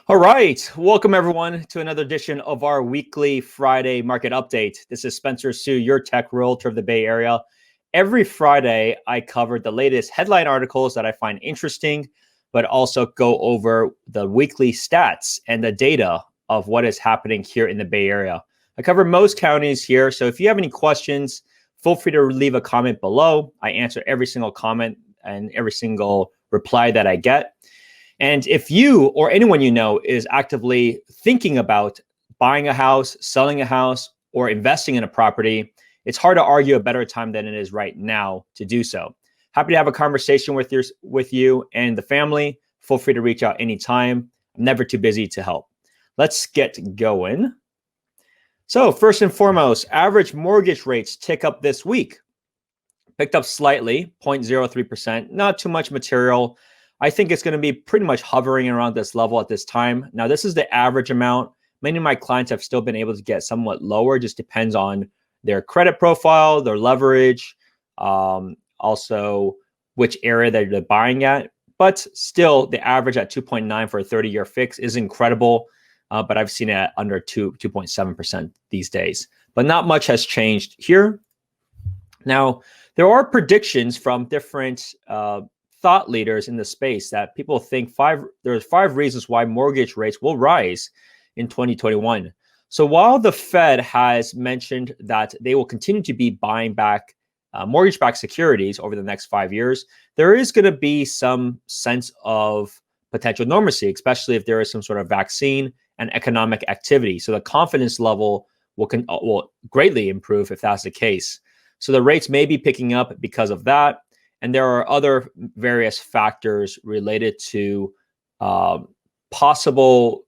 All right. Welcome, everyone, to another edition of our weekly Friday market update. This is Spencer Sue, your tech realtor of the Bay Area. Every Friday, I cover the latest headline articles that I find interesting, but also go over the weekly stats and the data of what is happening here in the Bay Area. I cover most counties here. So if you have any questions, feel free to leave a comment below. I answer every single comment and every single reply that I get. And if you or anyone you know is actively thinking about buying a house, selling a house, or investing in a property, it's hard to argue a better time than it is right now to do so. Happy to have a conversation with you and the family. Feel free to reach out anytime. I'm never too busy to help. Let's get going. So first and foremost, average mortgage rates tick up this week. Picked up slightly, 0.03%, not too much material. I think it's going to be pretty much hovering around this level at this time. Now, this is the average amount. Many of my clients have still been able to get somewhat lower. Just depends on their credit profile, their leverage, also which area that they're buying at. But still, the average at 2.9 for a 30-year fix is incredible. But I've seen it at under 2.7% these days. But not much has changed here. Now, there are predictions from different thought leaders in the space that people think there's 5 reasons why mortgage rates will rise in 2021. So while the Fed has mentioned that they will continue to be buying back mortgage-backed securities over the next 5 years, there is going to be some sense of potential normalcy, especially if there is some sort of vaccine and economic activity. So the confidence level will greatly improve if that's the case. So the rates may be picking up because of that. And there are other various factors related to possible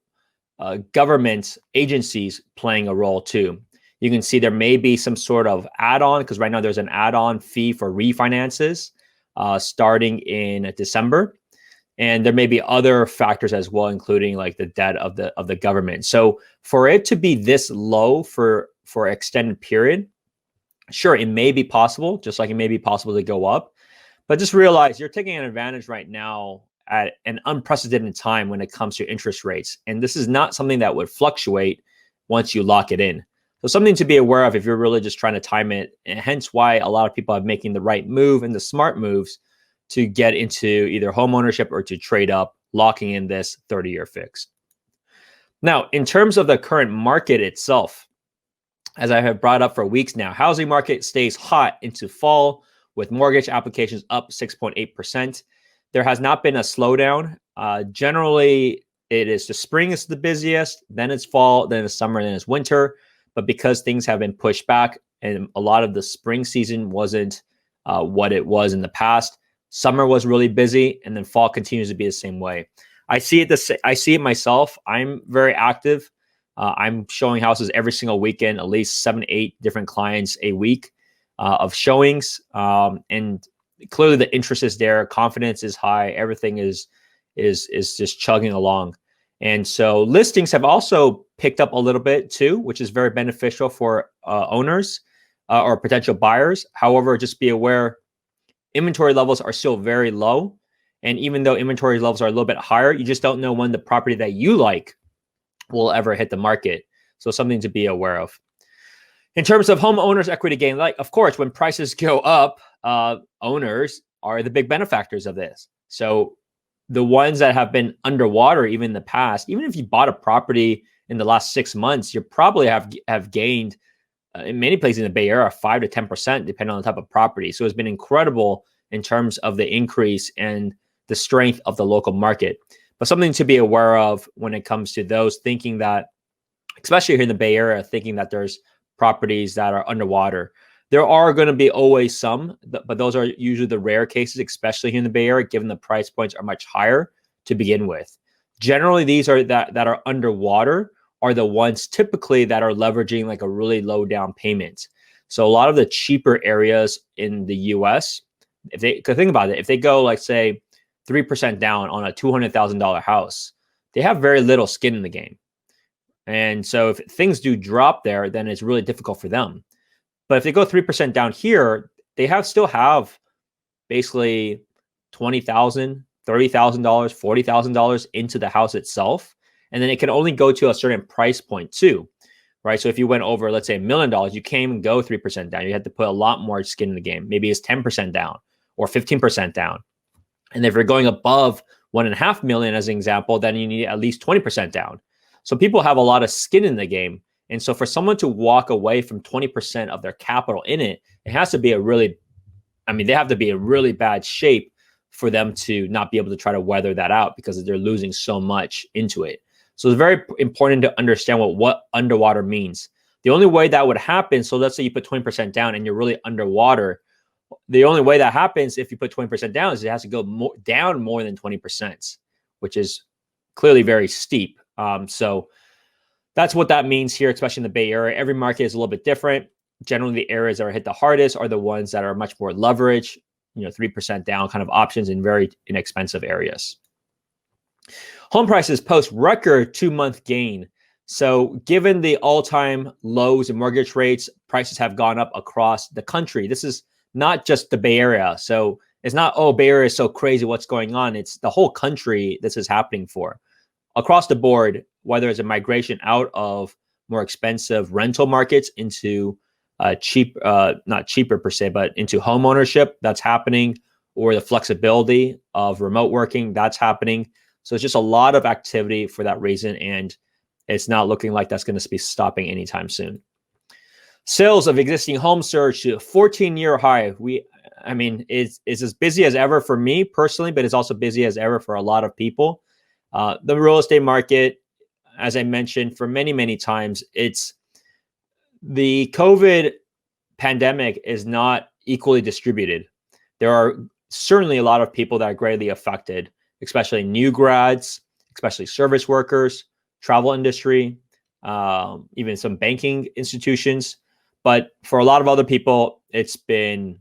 government agencies playing a role too. You can see there may be some sort of add-on, because right now there's an add-on fee for refinances starting in December. And there may be other factors as well, including like the debt of the government. So for it to be this low for an extended period, sure, it may be possible, just like it may be possible to go up. But just realize you're taking an advantage right now at an unprecedented time when it comes to interest rates. And this is not something that would fluctuate once you lock it in. So something to be aware of if you're really just trying to time it, and hence why a lot of people are making the right move and the smart moves to get into either home ownership or to trade up, locking in this 30-year fix. Now, in terms of the current market itself, as I have brought up for weeks now, housing market stays hot into fall, with mortgage applications up 6.8%. There has not been a slowdown. Generally, it is the spring is the busiest, then it's fall, then it's summer, then it's winter. But because things have been pushed back and a lot of the spring season wasn't what it was in the past, summer was really busy, and then fall continues to be the same way. I see it myself. I'm very active. I'm showing houses every single weekend, at least 7 to 8 different clients a week. Of showings, and clearly the interest is there, confidence is high, everything is just chugging along. And so listings have also picked up a little bit too, which is very beneficial for owners or potential buyers. However, just be aware, inventory levels are still very low. And even though inventory levels are a little bit higher, you just don't know when the property that you like will ever hit the market. So something to be aware of. In terms of homeowners equity gain, like, of course, when prices go up, owners are the big benefactors of this. So the ones that have been underwater even in the past, even if you bought a property in the last 6 months, you probably have gained in many places in the Bay Area 5 to 10%, depending on the type of property. So it's been incredible in terms of the increase and the strength of the local market. But something to be aware of when it comes to those thinking that, especially here in the Bay Area, thinking that there's properties that are underwater. There are going to be always some, but those are usually the rare cases, especially here in the Bay Area, given the price points are much higher to begin with. Generally, these are that are underwater are the ones typically that are leveraging like a really low down payment. So a lot of the cheaper areas in the US, if they could think about it, if they go like say 3% down on a $200,000 house, they have very little skin in the game. And so if things do drop there, then it's really difficult for them. But if they go 3% down here, they still have basically $20,000, $30,000, $40,000 into the house itself. And then it can only go to a certain price point too, right? So if you went over, let's say $1 million, you can't even go 3% down. You had to put a lot more skin in the game. Maybe it's 10% down or 15% down. And if you're going above 1.5 million as an example, then you need at least 20% down. So people have a lot of skin in the game. And so for someone to walk away from 20% of their capital in it, it has to be they have to be in really bad shape for them to not be able to try to weather that out because they're losing so much into it. So it's very important to understand what underwater means. The only way that would happen, so let's say you put 20% down and you're really underwater, the only way that happens if you put 20% down is it has to go down more than 20%, which is clearly very steep. So that's what that means here, especially in the Bay Area. Every market is a little bit different. Generally, the areas that are hit the hardest are the ones that are much more leverage, 3% down kind of options in very inexpensive areas. Home prices post record 2-month gain. So given the all-time lows in mortgage rates, prices have gone up across the country. This is not just the Bay Area. So it's not, oh, Bay Area is so crazy, what's going on? It's the whole country this is happening for. Across the board, whether it's a migration out of more expensive rental markets into not cheaper per se, but into home ownership, that's happening, or the flexibility of remote working, that's happening. So it's just a lot of activity for that reason, and it's not looking like that's going to be stopping anytime soon. Sales of existing homes surged to a 14-year high. It's as busy as ever for me personally, but it's also busy as ever for a lot of people. The real estate market, as I mentioned for many, many times, it's the COVID pandemic is not equally distributed. There are certainly a lot of people that are greatly affected, especially new grads, especially service workers, travel industry, even some banking institutions. But for a lot of other people, it's been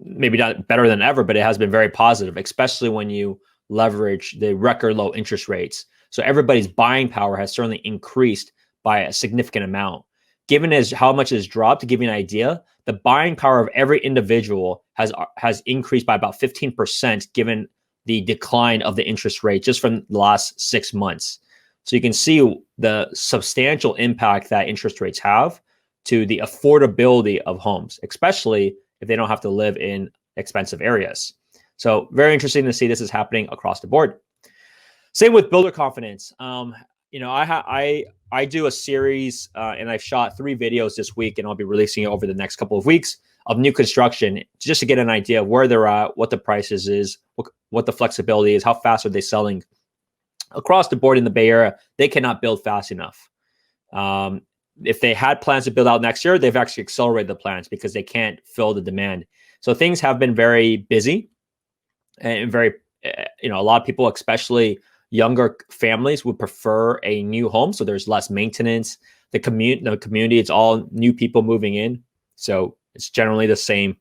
maybe not better than ever, but it has been very positive, especially when you leverage the record low interest rates. So everybody's buying power has certainly increased by a significant amount. Given as how much has dropped, to give you an idea, the buying power of every individual has increased by about 15%, given the decline of the interest rate just from the last 6 months. So you can see the substantial impact that interest rates have to the affordability of homes, especially if they don't have to live in expensive areas. So very interesting to see this is happening across the board. Same with builder confidence. I do a series and I've shot 3 videos this week, and I'll be releasing it over the next couple of weeks of new construction, just to get an idea of where they're at, what the prices is, what the flexibility is, how fast are they selling. Across the board in the Bay Area, they cannot build fast enough. If they had plans to build out next year, they've actually accelerated the plans because they can't fill the demand. So things have been very busy and very, a lot of people, especially younger families, would prefer a new home. So there's less maintenance. The community, it's all new people moving in. So it's generally the same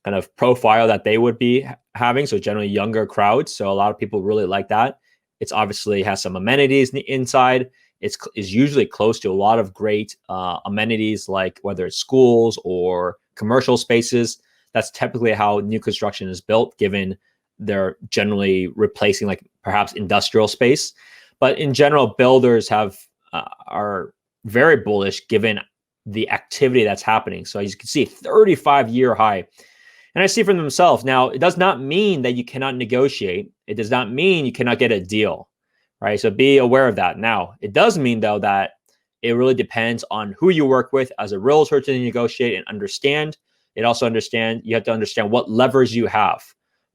kind of profile that they would be having. So generally younger crowds. So a lot of people really like that. It's obviously has some amenities inside. It's usually close to a lot of great amenities, like whether it's schools or commercial spaces. That's typically how new construction is built, given they're generally replacing like perhaps industrial space. But in general, builders are very bullish given the activity that's happening. So as you can see, 35-year high. And I see from themselves. Now, it does not mean that you cannot negotiate. It does not mean you cannot get a deal, right? So be aware of that. Now, it does mean, though, that it really depends on who you work with as a realtor to negotiate and understand. You have to understand what levers you have.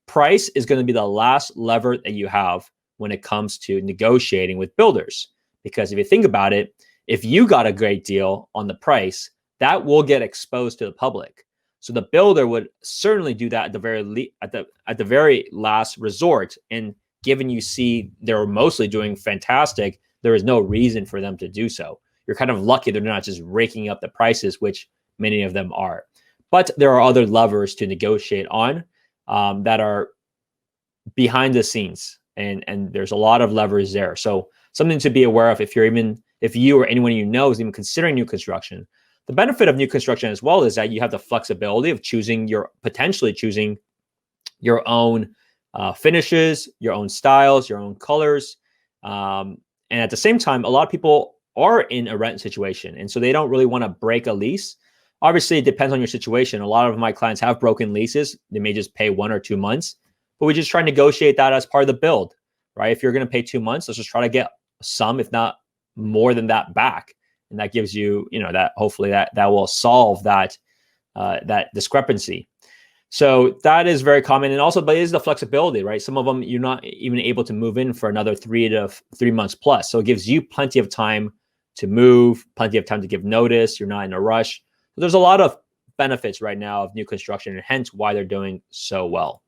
Price is going to be the last lever that you have when it comes to negotiating with builders. Because if you think about it, if you got a great deal on the price, that will get exposed to the public. So the builder would certainly do that at the very last resort. And given you see they're mostly doing fantastic, there is no reason for them to do so. You're kind of lucky they're not just raking up the prices, which many of them are. But there are other levers to negotiate on that are behind the scenes, and there's a lot of levers there. So something to be aware of if you or anyone you know is even considering new construction. The benefit of new construction as well is that you have the flexibility of potentially choosing your own finishes, your own styles, your own colors. And at the same time, a lot of people are in a rent situation, and so they don't really want to break a lease. Obviously, it depends on your situation. A lot of my clients have broken leases. They may just pay 1 or 2 months, but we just try to negotiate that as part of the build, right? If you're going to pay 2 months, let's just try to get some, if not more than that, back, and that gives you, that hopefully that will solve that that discrepancy. So that is very common, and also, but it is the flexibility, right? Some of them you're not even able to move in for another 3 months plus, so it gives you plenty of time to move, plenty of time to give notice. You're not in a rush. So there's a lot of benefits right now of new construction, and hence why they're doing so well.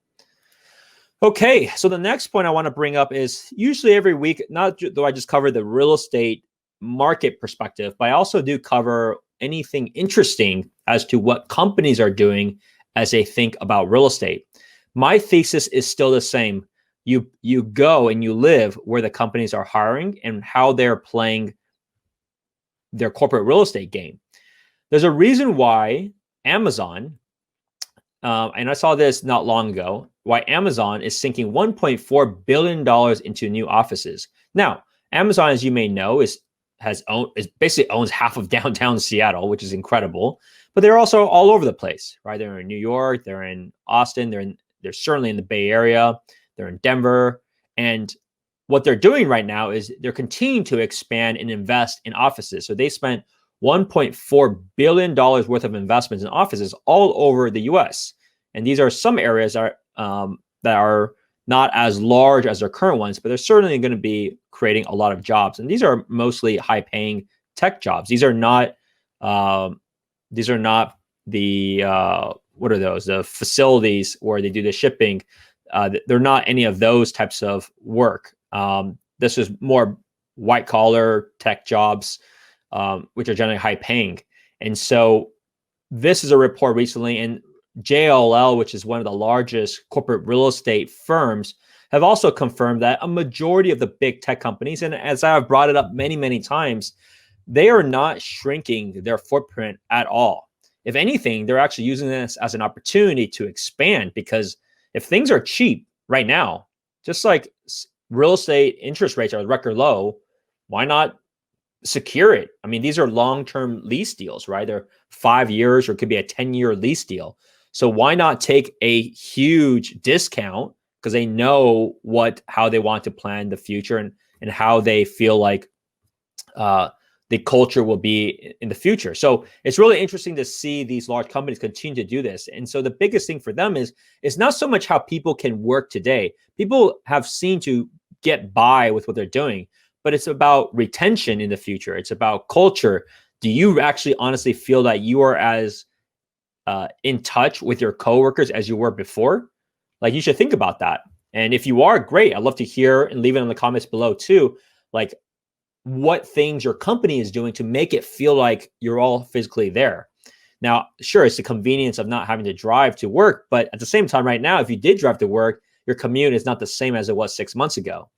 Okay, so the next point I want to bring up is usually every week, not though I just cover the real estate market perspective, but I also do cover anything interesting as to what companies are doing as they think about real estate. My thesis is still the same. You go and you live where the companies are hiring and how they're playing their corporate real estate game. There's a reason why Amazon, and I saw this not long ago, why Amazon is sinking $1.4 billion into new offices. Now, Amazon, as you may know, basically owns half of downtown Seattle, which is incredible. But they're also all over the place, right? They're in New York, they're in Austin, they're certainly in the Bay Area, they're in Denver. And what they're doing right now is they're continuing to expand and invest in offices. So they spent $1.4 billion worth of investments in offices all over the US. And these are some areas that are not as large as their current ones, but they're certainly going to be creating a lot of jobs. And these are mostly high-paying tech jobs. These are not the what are those? The facilities where they do the shipping. They're not any of those types of work. This is more white-collar tech jobs, which are generally high-paying. And so this is a report recently, and JLL, which is one of the largest corporate real estate firms, have also confirmed that a majority of the big tech companies, and as I've brought it up many, many times, they are not shrinking their footprint at all. If anything, they're actually using this as an opportunity to expand, because if things are cheap right now, just like real estate interest rates are record low, why not secure it? I mean, these are long-term lease deals, right? They're 5 years, or it could be a 10-year lease deal. So why not take a huge discount, because they know how they want to plan the future, and how they feel like the culture will be in the future. So it's really interesting to see these large companies continue to do this. And so the biggest thing for them is it's not so much how people can work today. People have seen to get by with what they're doing, but it's about retention in the future. It's about culture. Do you actually honestly feel that you are as in touch with your coworkers as you were before? Like, you should think about that. And if you are, great. I'd love to hear, and leave it in the comments below too, like what things your company is doing to make it feel like you're all physically there. Now, sure, it's the convenience of not having to drive to work, but at the same time, right now, if you did drive to work, your commute is not the same as it was 6 months ago.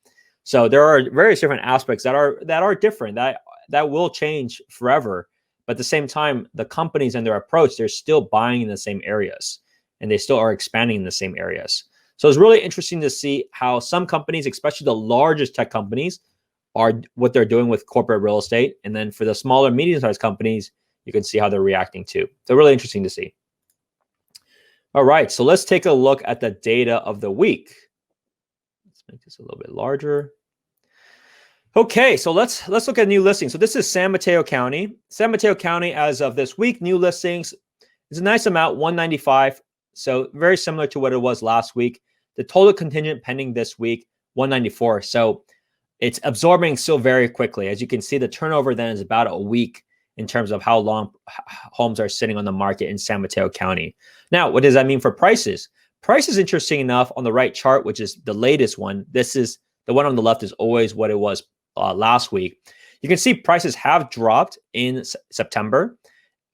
So there are various different aspects that are different, that will change forever. But at the same time, the companies and their approach, they're still buying in the same areas, and they still are expanding in the same areas. So it's really interesting to see how some companies, especially the largest tech companies, are what they're doing with corporate real estate. And then for the smaller, medium-sized companies, you can see how they're reacting too. So really interesting to see. All right, so let's take a look at the data of the week. Let's make this a little bit larger. Okay, so let's look at new listings. So this is San Mateo County. San Mateo County, as of this week, new listings is a nice amount, 195. So very similar to what it was last week. The total contingent pending this week, 194. So it's absorbing still very quickly. As you can see, the turnover then is about a week in terms of how long homes are sitting on the market in San Mateo County. Now, what does that mean for prices? Prices, interesting enough, on the right chart, which is the latest one, this is the one on the left, is always what it was last week. You can see prices have dropped in September.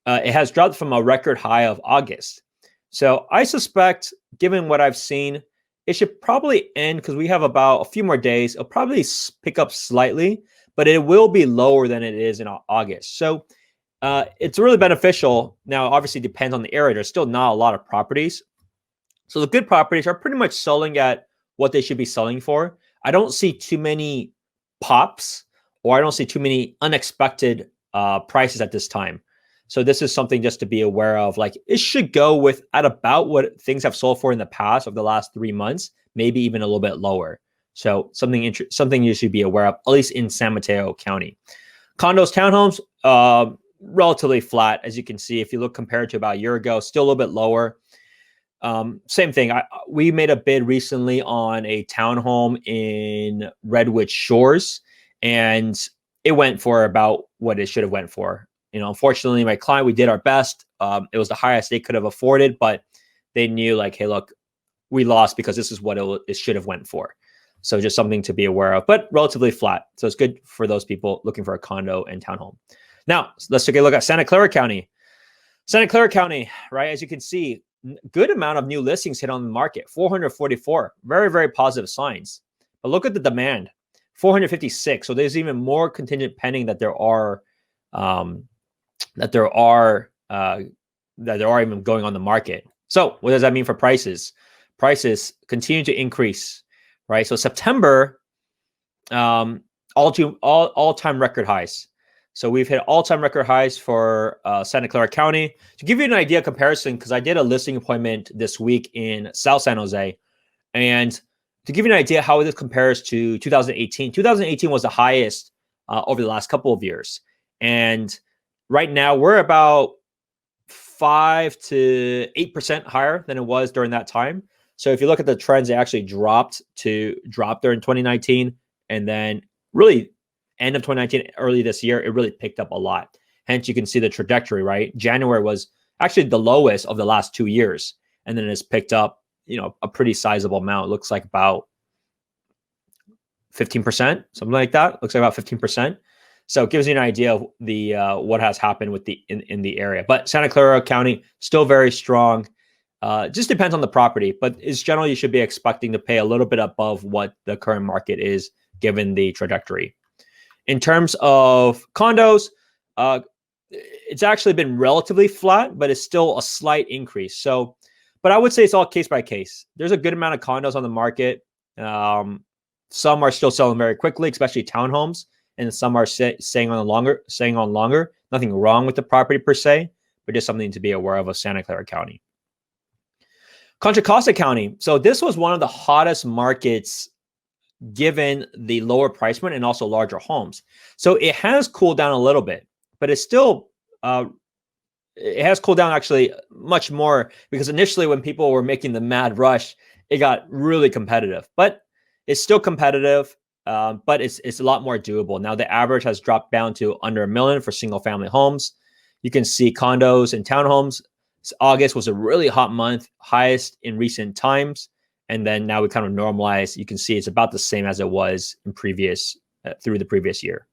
It has dropped from a record high of August. So I suspect, given what I've seen, it should probably end, because we have about a few more days. It'll probably pick up slightly, but it will be lower than it is in August. So it's really beneficial. Now, obviously, it depends on the area. There's still not a lot of properties. So the good properties are pretty much selling at what they should be selling for, I don't see too many pops, or I don't see too many unexpected prices at this time. So this is something just to be aware of. Like, it should go with at about what things have sold for in the past of the last 3 months, maybe even a little bit lower. So something you should be aware of, at least in San Mateo County. Condos, townhomes, relatively flat, as you can see. If you look compared to about a year ago, still a little bit lower. Same thing. We made a bid recently on a townhome in Redwood Shores, and it went for about what it should have went for. Unfortunately, my client, we did our best. It was the highest they could have afforded, but they knew, like, hey, look, we lost because this is what it should have went for. So just something to be aware of, but relatively flat. So it's good for those people looking for a condo and townhome. Now, let's take a look at Santa Clara County. Santa Clara County, right? As you can see, good amount of new listings hit on the market, 444. Very, very positive signs. But look at the demand, 456. So there's even more contingent pending that there are even going on the market. So what does that mean for prices? Prices continue to increase, right? So September, all-time record highs. So we've hit all-time record highs for Santa Clara County. To give you an idea of comparison, because I did a listing appointment this week in South San Jose, and to give you an idea how this compares to 2018, 2018 was the highest over the last couple of years. And right now we're about 5 to 8% higher than it was during that time. So if you look at the trends, they actually dropped there in 2019, and then really end of 2019, early this year, it really picked up a lot. Hence, you can see the trajectory, right? January was actually the lowest of the last 2 years, and then it's picked up, a pretty sizable amount. It looks like about 15%, something like that. Looks like about 15%. So it gives you an idea of the what has happened with in the area. But Santa Clara County still very strong. Just depends on the property, but it's generally you should be expecting to pay a little bit above what the current market is given the trajectory. In terms of condos, it's actually been relatively flat, but it's still a slight increase. So, but I would say it's all case by case. There's a good amount of condos on the market. Some are still selling very quickly, especially townhomes, and some are staying on longer. Nothing wrong with the property per se, but just something to be aware of Santa Clara County. Contra Costa County. So this was one of the hottest markets given the lower price point and also larger homes. So it has cooled down a little bit, but it's still, it has cooled down actually much more, because initially when people were making the mad rush, it got really competitive, but it's still competitive, but it's a lot more doable. Now the average has dropped down to under $1 million for single family homes. You can see condos and townhomes. August was a really hot month, highest in recent times. And then now we kind of normalize. You can see it's about the same as it was in through the previous year.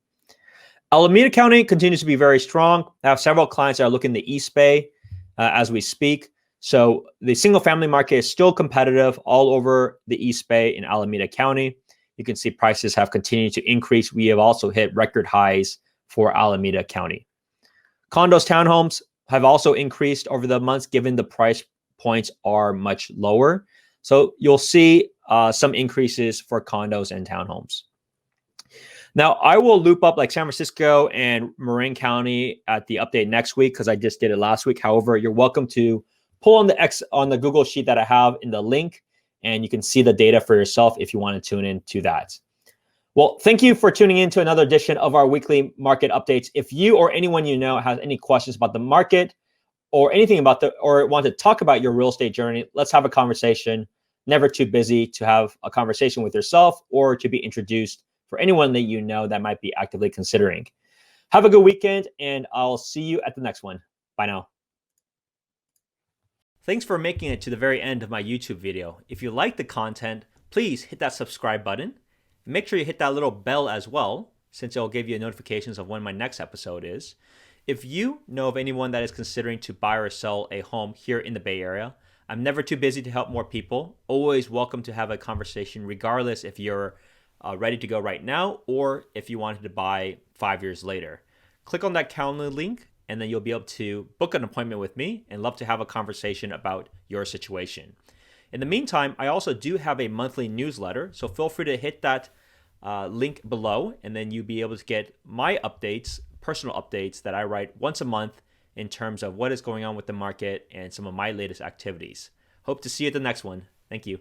Alameda County continues to be very strong. I have several clients that are looking the East Bay as we speak. So the single family market is still competitive all over the East Bay in Alameda County. You can see prices have continued to increase. We have also hit record highs for Alameda County. Condos, townhomes have also increased over the months, given the price points are much lower. So you'll see some increases for condos and townhomes. Now, I will loop up like San Francisco and Marin County at the update next week, because I just did it last week. However, you're welcome to pull on the Google sheet that I have in the link, and you can see the data for yourself if you want to tune in to that. Well, thank you for tuning in to another edition of our weekly market updates. If you or anyone you know has any questions about the market or anything about or want to talk about your real estate journey, let's have a conversation. Never too busy to have a conversation with yourself or to be introduced for anyone that you know that might be actively considering. Have a good weekend, and I'll see you at the next one. Bye now. Thanks for making it to the very end of my YouTube video. If you like the content, please hit that subscribe button. Make sure you hit that little bell as well, since it'll give you notifications of when my next episode is. If you know of anyone that is considering to buy or sell a home here in the Bay Area, I'm never too busy to help more people. Always welcome to have a conversation, regardless if you're ready to go right now or if you wanted to buy 5 years later. Click on that calendar link, and then you'll be able to book an appointment with me, and love to have a conversation about your situation. In the meantime, I also do have a monthly newsletter, so feel free to hit that link below, and then you'll be able to get my updates, personal updates that I write once a month in terms of what is going on with the market and some of my latest activities. Hope to see you at the next one. Thank you.